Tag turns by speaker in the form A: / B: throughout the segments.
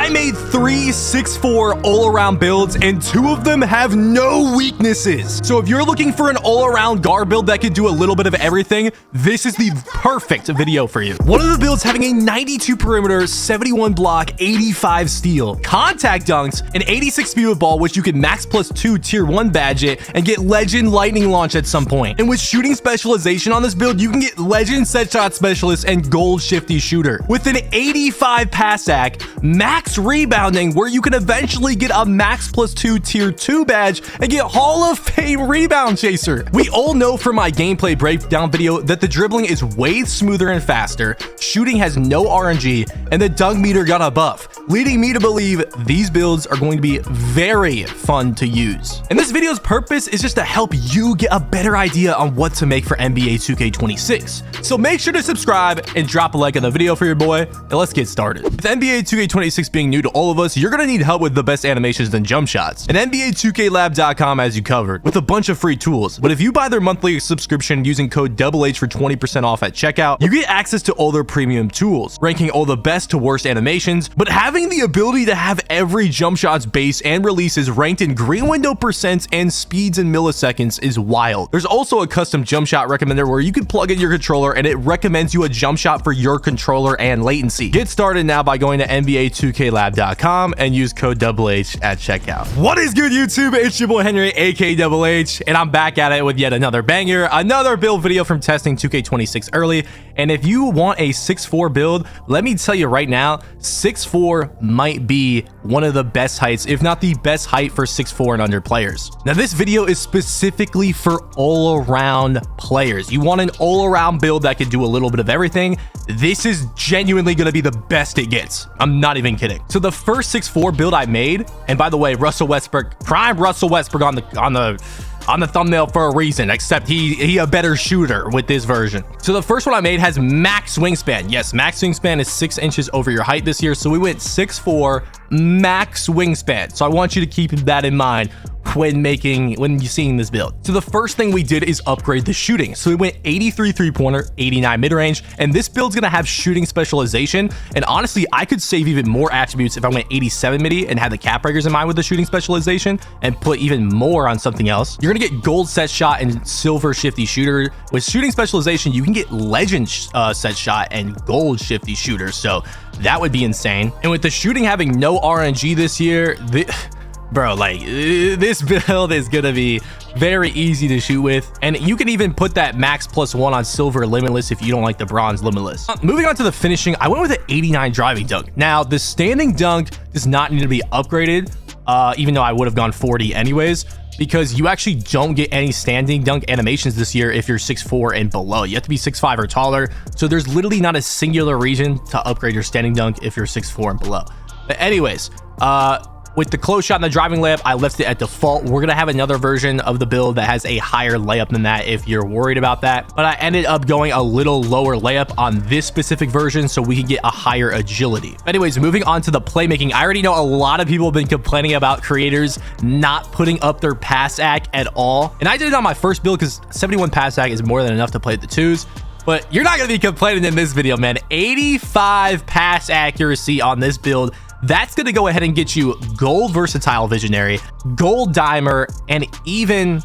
A: I made 3 6'4" all-around builds, and 2 of them have no weaknesses. So if you're looking for an all-around guard build that could do a little bit of everything, this is the perfect video for you. One of the builds having a 92 perimeter, 71 block, 85 steal, contact dunks, an 86 speed with ball, which you can max +2 tier 1 badge it and get legend lightning launch at some point. And with shooting specialization on this build, you can get legend set shot specialist and gold shifty shooter. With an 85 pass ac, max rebounding, where you can eventually get a max +2 tier 2 badge and get Hall of Fame rebound chaser. We all know from my gameplay breakdown video that the dribbling is way smoother and faster, shooting has no RNG, and the dunk meter got a buff, leading me to believe these builds are going to be very fun to use. And this video's purpose is just to help you get a better idea on what to make for NBA 2K26. So make sure to subscribe and drop a like on the video for your boy, and let's get started. With NBA 2K26 being new to all of us, you're gonna need help with the best animations and jump shots. And NBA2KLab.com has you covered with a bunch of free tools. But if you buy their monthly subscription using code DoubleH for 20% off at checkout, you get access to all their premium tools, ranking all the best to worst animations, but having the ability to have every jump shot's base and releases ranked in green window percents and speeds in milliseconds is wild. There's also a custom jump shot recommender where you can plug in your controller and it recommends you a jump shot for your controller and latency. Get started now by going to NBA2KLab.com and use code DoubleH at checkout. What is good, YouTube? It's your boy Henry, aka DoubleH, and I'm back at it with yet another banger, another build video from testing 2K26 early. And if you want a 6'4" build, let me tell you right now, 6'4" might be one of the best heights, if not the best height for 6'4" and under players. Now, this video is specifically for all-around players. You want an all-around build that can do a little bit of everything. This is genuinely going to be the best it gets. I'm not even kidding. So the first 6'4" build I made, and by the way, Russell Westbrook, prime Russell Westbrook on the thumbnail for a reason, except he a better shooter with this version. So the first one I made has max wingspan. Yes, max wingspan is 6 inches over your height this year. So we went 6'4", max wingspan. So I want you to keep that in mind when you're seeing this build. So the first thing we did is upgrade the shooting. So we went 83 3-pointer, 89 mid-range, and this build's gonna have shooting specialization. And honestly, I could save even more attributes if I went 87 midi and had the cap breakers in mind with the shooting specialization and put even more on something else. You're gonna get gold set shot and silver shifty shooter. With shooting specialization, you can get legend set shot and gold shifty shooter. So that would be insane. And with the shooting having no RNG this year, bro, like, this build is gonna be very easy to shoot with, and you can even put that max +1 on silver limitless if you don't like the bronze limitless. Moving on to the finishing, I went with an 89 driving dunk. Now, the standing dunk does not need to be upgraded, even though I would have gone 40 anyways, because you actually don't get any standing dunk animations this year if you're 6'4" and below. You have to be 6'5" or taller, so there's literally not a singular reason to upgrade your standing dunk if you're 6'4" and below. But anyways, with the close shot and the driving layup, I left it at default. We're gonna have another version of the build that has a higher layup than that if you're worried about that. But I ended up going a little lower layup on this specific version so we can get a higher agility. Anyways, moving on to the playmaking. I already know a lot of people have been complaining about creators not putting up their pass ac at all. And I did it on my first build because 71 pass ac is more than enough to play the twos. But you're not gonna be complaining in this video, man. 85 pass accuracy on this build. That's going to go ahead and get you gold versatile visionary, gold dimer, and even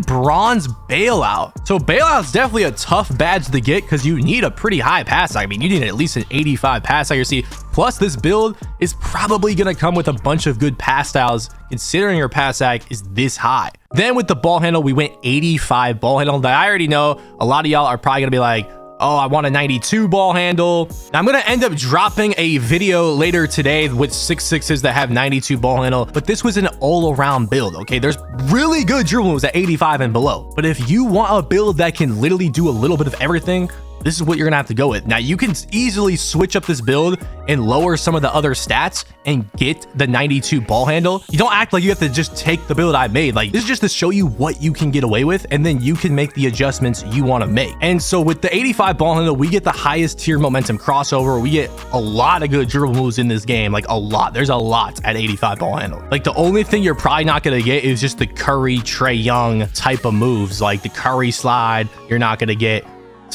A: bronze bailout. So bailout's definitely a tough badge to get because you need a pretty high pass. I mean, you need at least an 85 pass accuracy. Plus, this build is probably going to come with a bunch of good pass styles considering your pass ac is this high. Then with the ball handle, we went 85 ball handle. That I already know a lot of y'all are probably going to be like, oh, I want a 92 ball handle. Now, I'm going to end up dropping a video later today with 6'6s that have 92 ball handle, but this was an all-around build, okay? There's really good dribble moves at 85 and below, but if you want a build that can literally do a little bit of everything, this is what you're gonna have to go with. Now, you can easily switch up this build and lower some of the other stats and get the 92 ball handle. You don't act like you have to just take the build I made. Like, this is just to show you what you can get away with, and then you can make the adjustments you want to make. And so with the 85 ball handle, we get the highest tier momentum crossover. We get a lot of good dribble moves in this game, like a lot. There's a lot at 85 ball handle. Like, the only thing you're probably not gonna get is just the Curry, Trae Young type of moves, like the Curry slide. You're not gonna get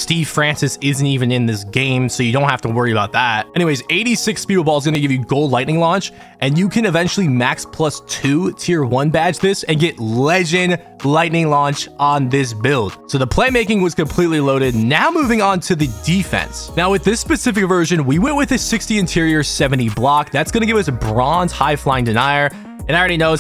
A: Steve Francis isn't even in this game, so you don't have to worry about that. Anyways, 86 speed ball is going to give you gold lightning launch, and you can eventually max +2 tier 1 badge this and get legend lightning launch on this build. So the playmaking was completely loaded. Now moving on to the defense. Now with this specific version, we went with a 60 interior, 70 block. That's going to give us a bronze high flying denier. And I already know,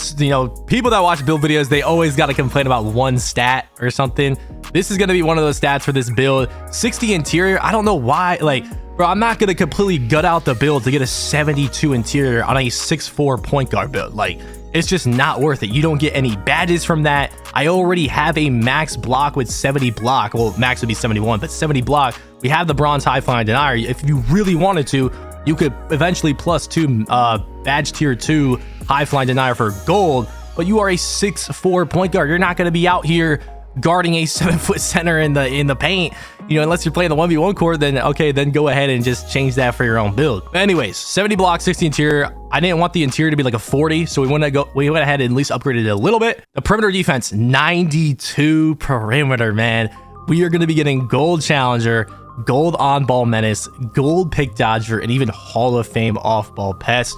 A: people that watch build videos, they always got to complain about one stat or something. This is going to be one of those stats for this build. 60 interior, I don't know why. Like, bro, I'm not going to completely gut out the build to get a 72 interior on a 6'4" point guard build. Like, it's just not worth it. You don't get any badges from that. I already have a max block with 70 block. Well, max would be 71, but 70 block. We have the bronze high flying denier. If you really wanted to, you could eventually +2 badge tier 2 high flying denier for gold, but you are a 6'4" point guard. You're not going to be out here guarding a 7-foot center in the paint, unless you're playing the 1v1 court. Then okay, then go ahead and just change that for your own build. But anyways, 70 block, 60 interior. I didn't want the interior to be like a 40, so we went ahead and at least upgraded it a little bit. The perimeter defense, 92 perimeter, man. We are going to be getting gold challenger, gold on-ball menace, gold pick dodger, and even Hall of Fame off-ball pest.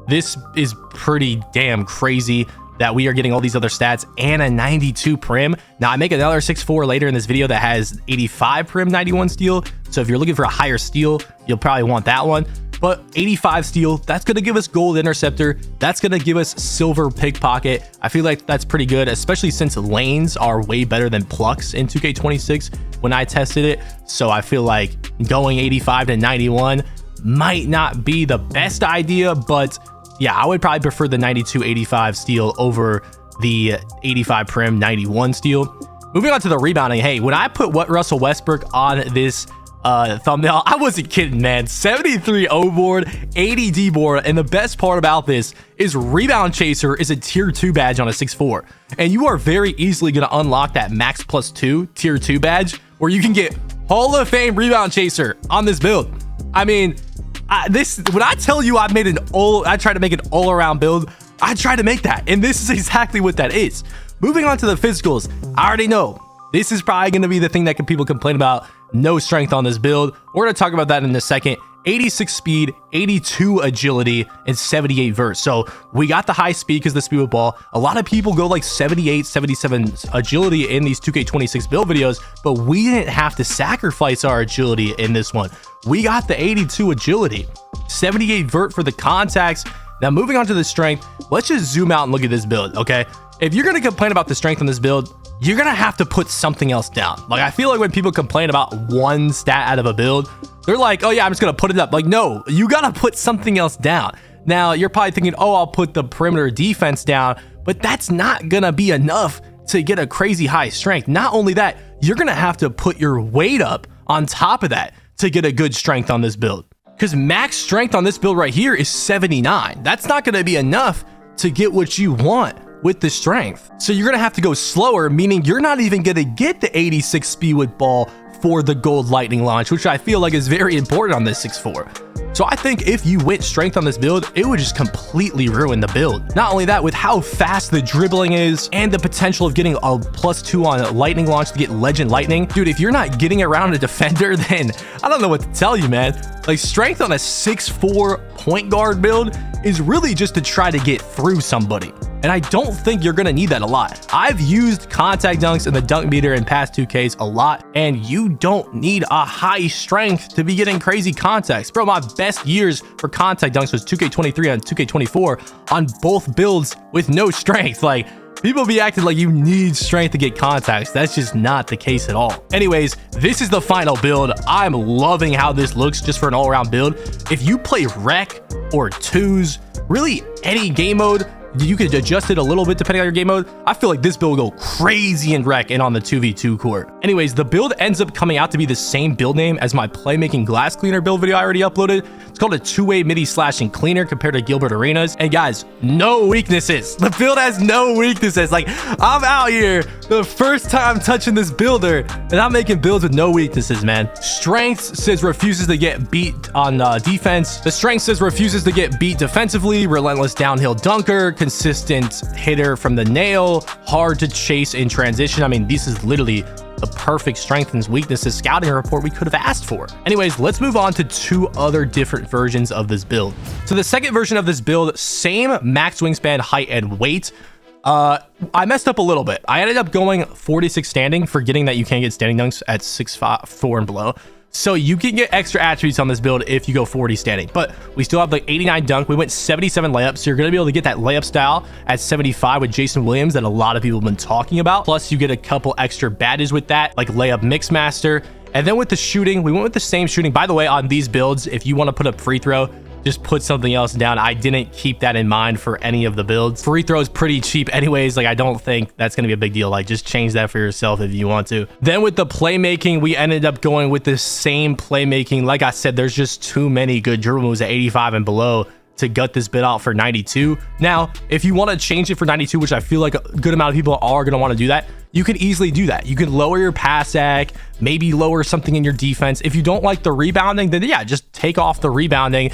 A: This is pretty damn crazy that we are getting all these other stats and a 92 prim. Now I make another 6'4" later in this video that has 85 prim, 91 steal. So if you're looking for a higher steal, you'll probably want that one. But 85 steal, that's going to give us gold interceptor. That's going to give us silver pickpocket. I feel like that's pretty good, especially since lanes are way better than plucks in 2K26 when I tested it. So I feel like going 85 to 91 might not be the best idea, but yeah, I would probably prefer the 92 85 steal over the 85 prim 91 steal. Moving on to the rebounding. Hey, when I put Russell Westbrook on this thumbnail, I wasn't kidding, man. 73 O board, 80 D board, and the best part about this is Rebound Chaser is a tier 2 badge on a 6'4", and you are very easily going to unlock that max +2 tier 2 badge where you can get Hall of Fame Rebound Chaser on this build. I mean, when I tell you I tried to make an all-around build, I tried to make that, and this is exactly what that is. Moving on to the physicals, I already know this is probably going to be the thing that people complain about. No strength on this build. We're going to talk about that in a second. 86 speed, 82 agility, and 78 vert. So we got the high speed because the speed with ball. A lot of people go like 78, 77 agility in these 2K26 build videos, but we didn't have to sacrifice our agility in this one. We got the 82 agility, 78 vert for the contacts. Now moving on to the strength, let's just zoom out and look at this build, okay? If you're going to complain about the strength on this build, you're going to have to put something else down. Like, I feel like when people complain about one stat out of a build, they're like, oh yeah, I'm just going to put it up. Like, no, you got to put something else down. Now, you're probably thinking, oh, I'll put the perimeter defense down, but that's not going to be enough to get a crazy high strength. Not only that, you're going to have to put your weight up on top of that to get a good strength on this build. Because max strength on this build right here is 79. That's not going to be enough to get what you want with the strength. So you're going to have to go slower, meaning you're not even going to get the 86 speed with ball for the gold lightning launch, which I feel like is very important on this 6'4". So I think if you went strength on this build, it would just completely ruin the build. Not only that, with how fast the dribbling is and the potential of getting a +2 on lightning launch to get legend lightning, dude, if you're not getting around a defender, then I don't know what to tell you, man. Like, strength on a 6'4" point guard build is really just to try to get through somebody. And I don't think you're going to need that a lot. I've used contact dunks in the dunk meter in past 2Ks a lot, and you don't need a high strength to be getting crazy contacts. Bro, my best years for contact dunks was 2K23 and 2K24 on both builds with no strength. Like, people be acting like you need strength to get contacts. That's just not the case at all. Anyways, this is the final build. I'm loving how this looks just for an all-around build. If you play rec or twos, really any game mode, you could adjust it a little bit depending on your game mode. I feel like this build will go crazy in rec and on the 2v2 court. Anyways, the build ends up coming out to be the same build name as my playmaking glass cleaner build video I already uploaded. It's called a two-way midi slashing cleaner compared to 𝘠𝘪𝘵𝑗𝑠. And guys, no weaknesses. The build has no weaknesses. Like, I'm out here the first time touching this builder, and I'm making builds with no weaknesses, man. Strength says refuses to get beat on defense. The strength says refuses to get beat defensively, relentless downhill dunker, consistent hitter from the nail, hard to chase in transition. I mean, this is literally the perfect strengths and weaknesses scouting report we could have asked for. Anyways, let's move on to 2 other different versions of this build. So the second version of this build, same max wingspan, height, and weight. I messed up a little bit. I ended up going 46 standing, forgetting that you can't get standing dunks at 6'4" and below. So you can get extra attributes on this build if you go 40 standing, but we still have the 89 dunk. We went 77 layup, so you're going to be able to get that layup style at 75 with Jason Williams that a lot of people have been talking about. Plus, you get a couple extra badges with that, like layup mix master. And then with the shooting, we went with the same shooting. By the way, on these builds, if you want to put up free throw, just put something else down. I didn't keep that in mind for any of the builds. Free throw is pretty cheap anyways. Like, I don't think that's going to be a big deal. Like, just change that for yourself if you want to. Then with the playmaking, we ended up going with the same playmaking. Like I said, there's just too many good dribble moves at 85 and below to gut this bid out for 92. Now, if you want to change it for 92, which I feel like a good amount of people are going to want to do that, you can easily do that. You can lower your pass ag, maybe lower something in your defense. If you don't like the rebounding, then yeah, just take off the rebounding.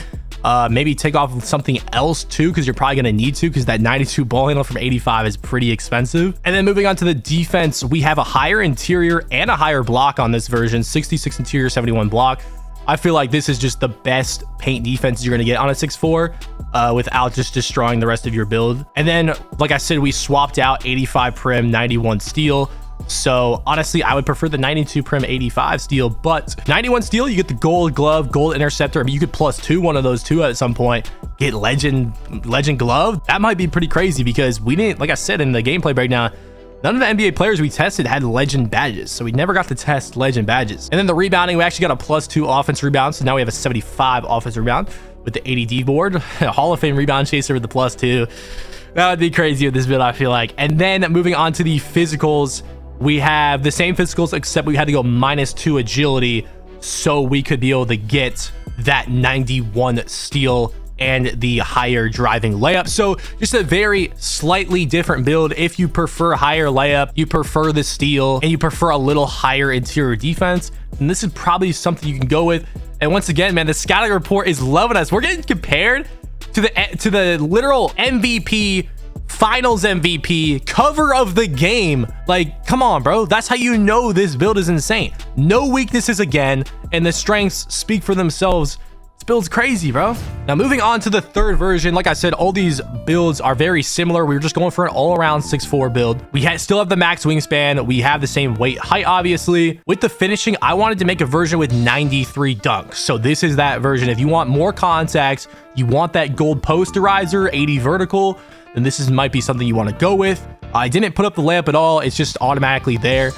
A: Maybe take off something else too, because you're probably going to need to, because that 92 ball handle from 85 is pretty expensive. And then moving on to the defense, we have a higher interior and a higher block on this version, 66 interior, 71 block. I feel like this is just the best paint defense you're going to get on a 6'4", without just destroying the rest of your build. And then, like I said, we swapped out 85 prim, 91 steal. So honestly, I would prefer the 92 prim 85 steal, but 91 steal, you get the gold glove, gold interceptor. I mean, you could +2 one of those two at some point, get legend glove. That might be pretty crazy, because we didn't, like I said in the gameplay breakdown, none of the NBA players we tested had legend badges, so we never got to test legend badges. And then the rebounding, we actually got a +2 offense rebound, so now we have a 75 offense rebound with the 𝘵𝑑 board, a Hall of Fame rebound chaser with the +2. That would be crazy with this build, I feel like. And then moving on to the physicals, we have the same physicals, except we had to go -2 agility so we could be able to get that 91 steal and the higher driving layup. So just a very slightly different build. If you prefer higher layup, you prefer the steal, and you prefer a little higher interior defense, then this is probably something you can go with. And once again, man, the scouting report is loving us. We're getting compared to the literal MVP, finals MVP, cover of the game. Like, come on, bro. That's how you know this build is insane. No weaknesses again, and the strengths speak for themselves. This build's crazy, bro. Now, moving on to the third version, like I said, all these builds are very similar. We were just going for an all-around 6'4" build. We still have the max wingspan. We have the same weight, height, obviously. With the finishing, I wanted to make a version with 93 dunks. So this is that version. If you want more contacts, you want that gold posterizer, 80 vertical, then this might be something you want to go with. I didn't put up the layup at all. It's just automatically there.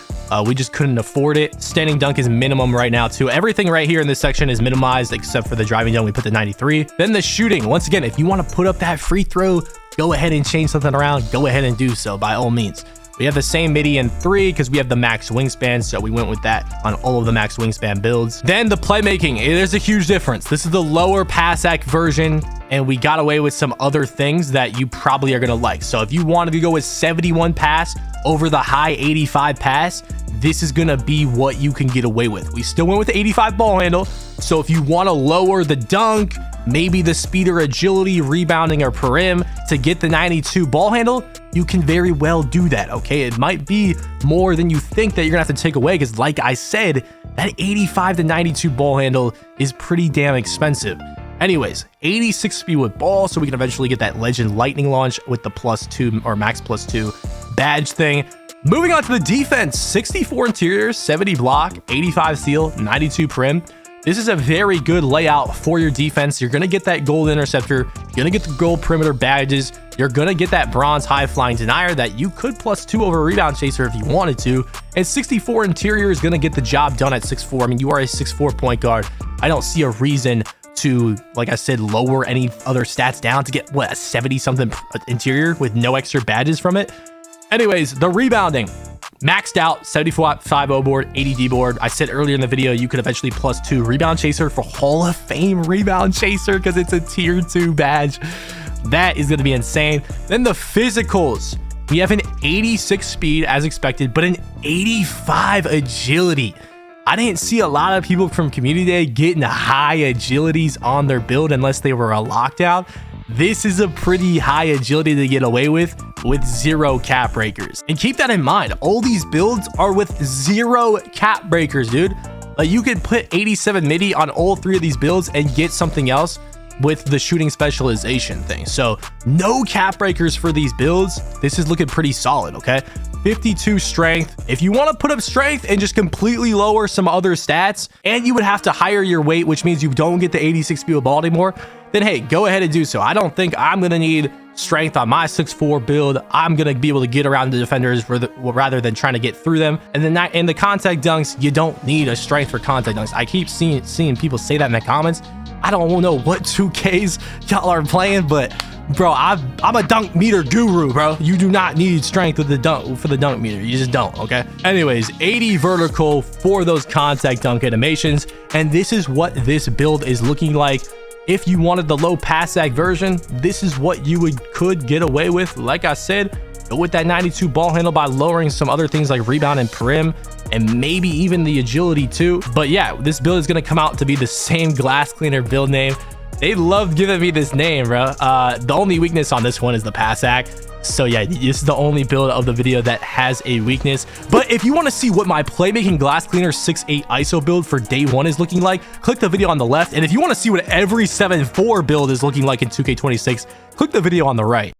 A: We just couldn't afford it. Standing dunk is minimum right now too. Everything right here in this section is minimized except for the driving dunk. We put the 93. Then the shooting. Once again, if you want to put up that free throw, go ahead and change something around. Go ahead and do so by all means. We have the same midi in 3 because we have the max wingspan, so we went with that on all of the max wingspan builds. Then the playmaking, there's a huge difference. This is the lower pass act version, and we got away with some other things that you probably are going to like. So if you wanted to go with 71 pass over the high 85 pass, this is going to be what you can get away with. We still went with the 85 ball handle, so if you want to lower the dunk, maybe the speed or agility, rebounding, or perim to get the 92 ball handle, you can very well do that, okay? It might be more than you think that you're gonna have to take away, because like I said, that 85 to 92 ball handle is pretty damn expensive. Anyways, 86 speed with ball, so we can eventually get that legend lightning launch with the +2 or max +2 badge thing. Moving on to the defense, 64 interior, 70 block, 85 steal, 92 prim. This is a very good layout for your defense. You're going to get that gold interceptor. You're going to get the gold perimeter badges. You're going to get that bronze high flying denier that you could +2 over rebound chaser if you wanted to. And 64 interior is going to get the job done at 6'4". I mean, you are a 6'4" point guard. I don't see a reason to, like I said, lower any other stats down to get, what, a 70-something interior with no extra badges from it. Anyways, the rebounding. Maxed out 75 board, 80D board. I said earlier in the video, you could eventually +2 rebound chaser for Hall of Fame rebound chaser because it's a tier 2 badge. That is going to be insane. Then the physicals. We have an 86 speed as expected, but an 85 agility. I didn't see a lot of people from Community Day getting high agilities on their build unless they were a lockdown. this is a pretty high agility to get away with 0 cap breakers. And keep that in mind, all these builds are with 0 cap breakers, dude. Like, you could put 87 MIDI on all 3 of these builds and get something else with the shooting specialization thing. So no cap breakers for these builds. This is looking pretty solid, okay? 52 strength. If you want to put up strength and just completely lower some other stats, and you would have to higher your weight, which means you don't get the 86 speed ball anymore, then hey, go ahead and do so. I don't think I'm gonna need strength on my 6'4" build. I'm gonna be able to get around the defenders rather than trying to get through them. And then in the contact dunks, you don't need a strength for contact dunks. I keep seeing people say that in the comments. I don't know what 2Ks y'all are playing, but bro, I'm a dunk meter guru, bro. You do not need strength with the dunk for the dunk meter. You just don't, okay? Anyways, 80 vertical for those contact dunk animations, and this is what this build is looking like. If you wanted the low pass sag version, this is what you could get away with. Like I said, go with that 92 ball handle by lowering some other things like rebound and perim, and maybe even the agility too. But yeah, this build is going to come out to be the same glass cleaner build name. They love giving me this name, bro. The only weakness on this one is the pass sag. So yeah, this is the only build of the video that has a weakness. But if you want to see what my playmaking glass cleaner 6'8" ISO build for day 1 is looking like, click the video on the left. And if you want to see what every 7'4" build is looking like in 2K26, click the video on the right.